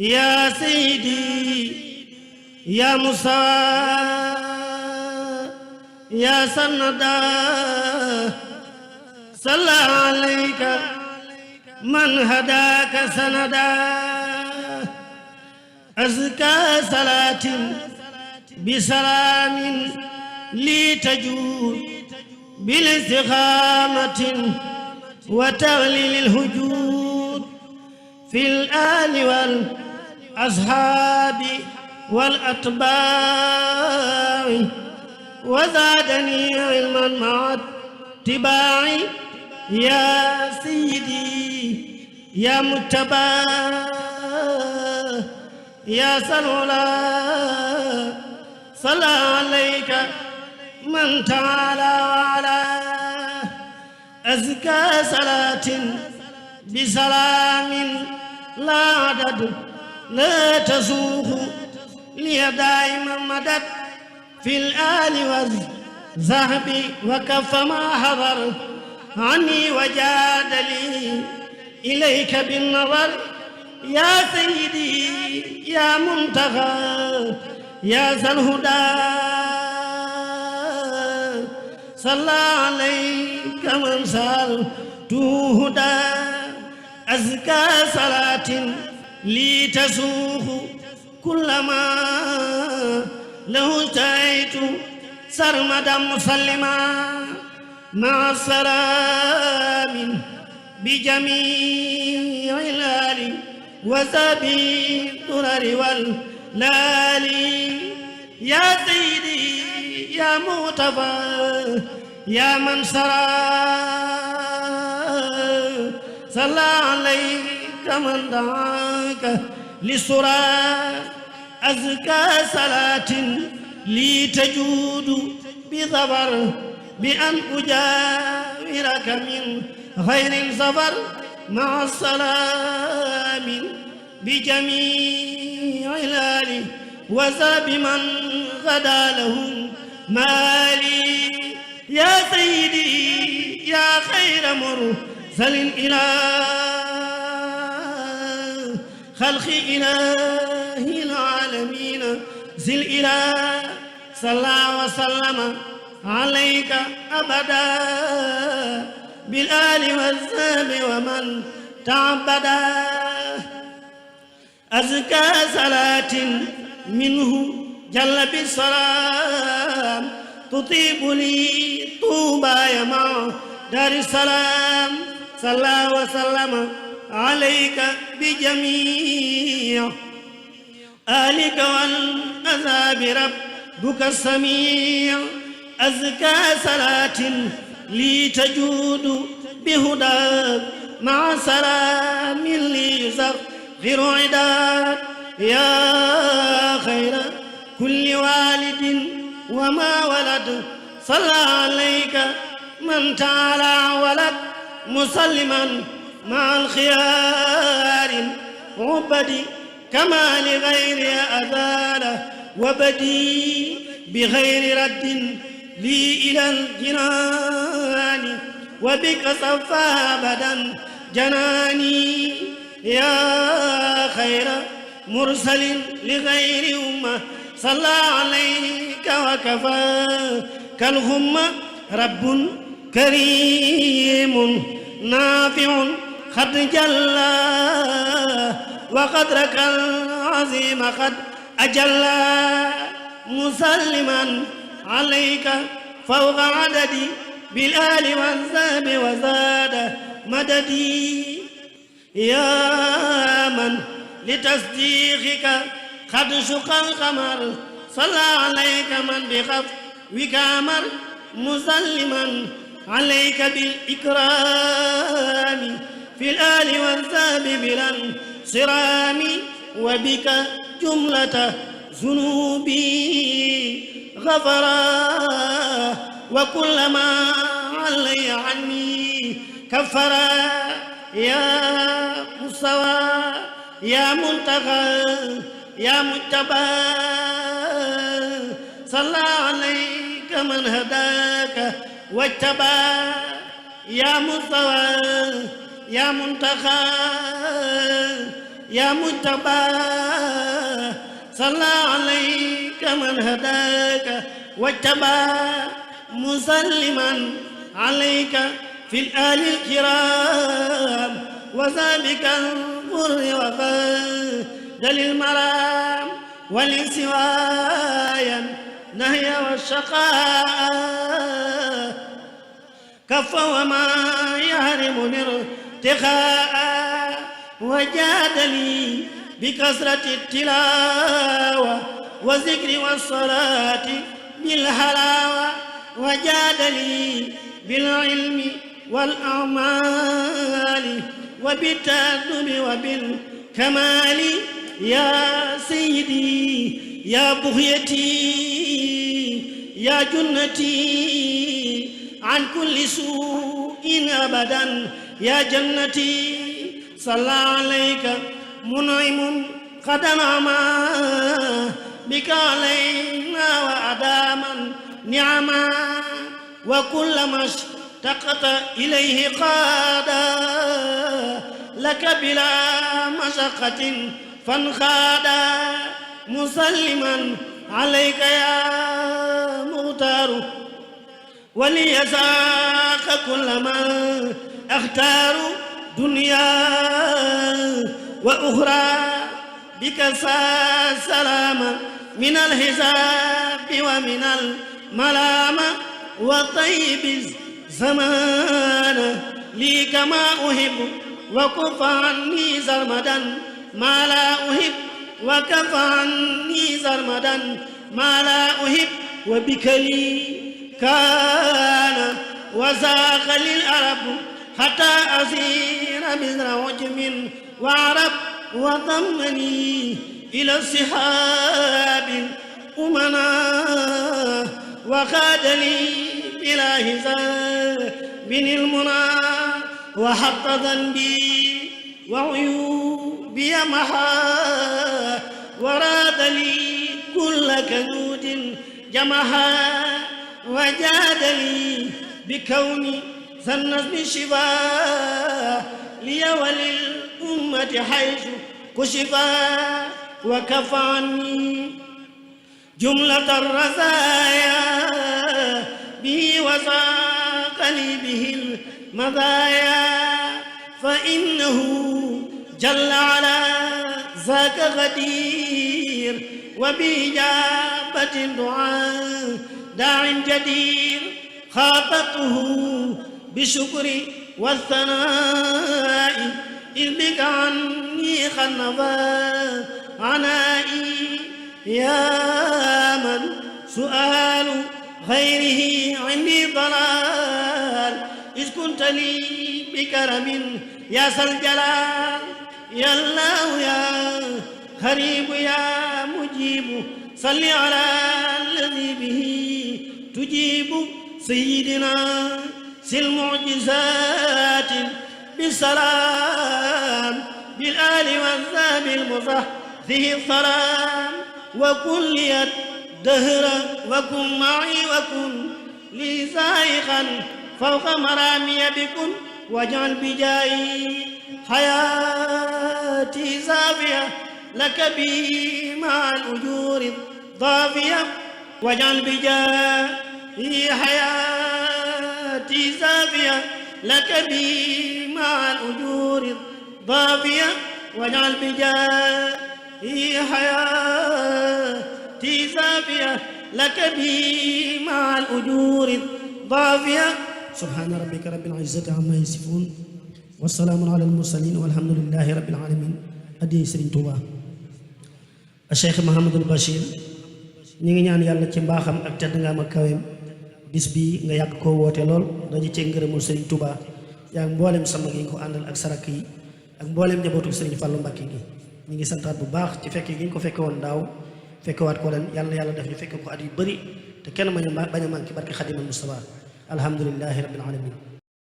يا سيدي يا موسى يا سندا صلى عليك من هداك سندا أزكى صلاة بسلام لي تجود بالاستقامة وتغليل الهجود في الآل والأصحاب والأتباع وزادني علما مع اتباعي يا سيدي يا متبا يا سلولا صلى عليك من تعالى وعلى أزكى صلاة بسلام لا عدد لا تسوق لي دائما مدد في الآل والذهب وكف ما حضر عني وجادلي إليك بالنظر يا سيدي يا منتهى يا ذا الهدى صلى عليك من سألته هدى أزكى صلاة لي تسوق كلما له تأيت سرمدا مسلما مع السلام بجميع الآل وسبي الدرر واللال يا سيدي يا مغتفى يا من سرى صلى عليك من دعاك للسرى أزكى صلاة لي تجود بظفر بأن أجاورك من غير سفر مع السلام بجميع الآل وسب من غدا لهم مالي يا سيدي يا خير مرسل إلى خلق إله العالمين زل إله صلى وسلم عليك أبدا بالآل والسلام ومن تعبدا أزكى صلاة منه جل بالسلام تطيب لي طوبى مع دار السلام صلى وسلم عليك بجميع آلك والأذاب ربك السميع أزكى صلاة لي تجود بهداك مع سلام لي يسخر عداك يا خير كل والد وما ولد صلى عليك من تعالى ولد مسلما مع الخيار عبدي كما لغير أذان وبدي بغير رد لي إلى الجنان وبك صفى أبدا جناني يا خير مرسل لغير أمة صلى عليك وكفاك الغمة رب كريم نافع قد جلى وقدرك العظيم قد أجلى مسلما عليك فوق عددي بالآل والذهب وزاد مددي يا من لتصديقك قد شق القمر صلى عليك من بخفوك أمر مسلما عليك بالإكرام في الآل والذهب بلا انصرام وبك جملة ذنوبي غفرا وكلما علي عني كفرا يا مستوى يا منتقى يا مجتبى صلى عليك من هداك واجتبى يا مستوى يا منتقى يا مجتبى صلى عليك من هداك واجتبى مسلما عليك في الآل الكرام وذلك الغر وفدل المرام ولسوايا نهي والشقاء كف وما يحرم الارتخاء وجادلي بكثرة التلاوة والذكر والصلاة بالحلاوة وجادلي بالعلم والأعمال وبالتأدب وبالكمال يا سيدي يا بغيتي يا جنتي عن كل سوء أبدا يا جنتي صلى عليك منعم قد نعما بك علينا وأداما نعما وكلما اشتقت إليه قادا لك بلا مشقة فانخادا مسلما عليك يا مختار وليساق كل من أختار دنيا وأخرى بك سلام من الحساب ومن الملام وطيب الزمان لي كما أحب وكف عني سرمدا ما لا أحب وكف عني سرمدا ما لا أحب وبك لي كان وزاق للعرب حتى أسير مثل عجم وعرب وضمني إلى الصحاب الأمنا وخاد لي بلا حساب المنى وحط ذنبي وعيوبي محا وراد لي كل كنود جمها وجاد لي بكوني ذا النظم شفاء لي وللأمة حيث كشفا وكفى عني جملة الرزايا به وساق لي به المذايا فإنه جل على ذاك غدير وبإجابة دعاء داع جدير خاطبته بشكر والثناء إذ بك عني خنفا عنائي يا من سؤال غيره عندي ضلال إذ كنت لي بكرم يا ذا الجلال يا الله يا قريب يا مجيب صل على الذي به تجيب سيدنا ذي المعجزات بالسلام بالآل والذاب المصح فيه السلام وكن لي الدهر وكن معي وكن لي سائقا فوق مرامي بكن واجعل بجاي حياتي زافية لك بي مع الأجور الضافية واجعل بجاي حياتي زافية لك بي مع الأجور الضافية واجعل بجاي حياتي زافية لك بي مع الأجور الضافية سبحان ربك رب العزة عما يصفون والسلام على المرسلين والحمد لله رب العالمين addi Sëriñ Tuuba Cheikh Mouhamadul Bachir ñi ngi ñaan yàlla ci mbaaxam ak tedd nga am ak kaweem bis bi nga yàgg koo woote lool dañu cee ngërëmul Sëriñ Tuuba yaa ngi mboolem sama gi nga ko àndal ak sarak yi ak mboolem njabootu Sëriñ Fallu Mbàkke gi ñu ngi santaat bu baax ci fekke gi ñu ko fekke woon daaw fekkewaat ko ren yàlla na yàlla def ñu fekke ko at yu bëri te kenn bañ a manqué barke Xaadimal Mustafa alhamdulillahi rabbil alamin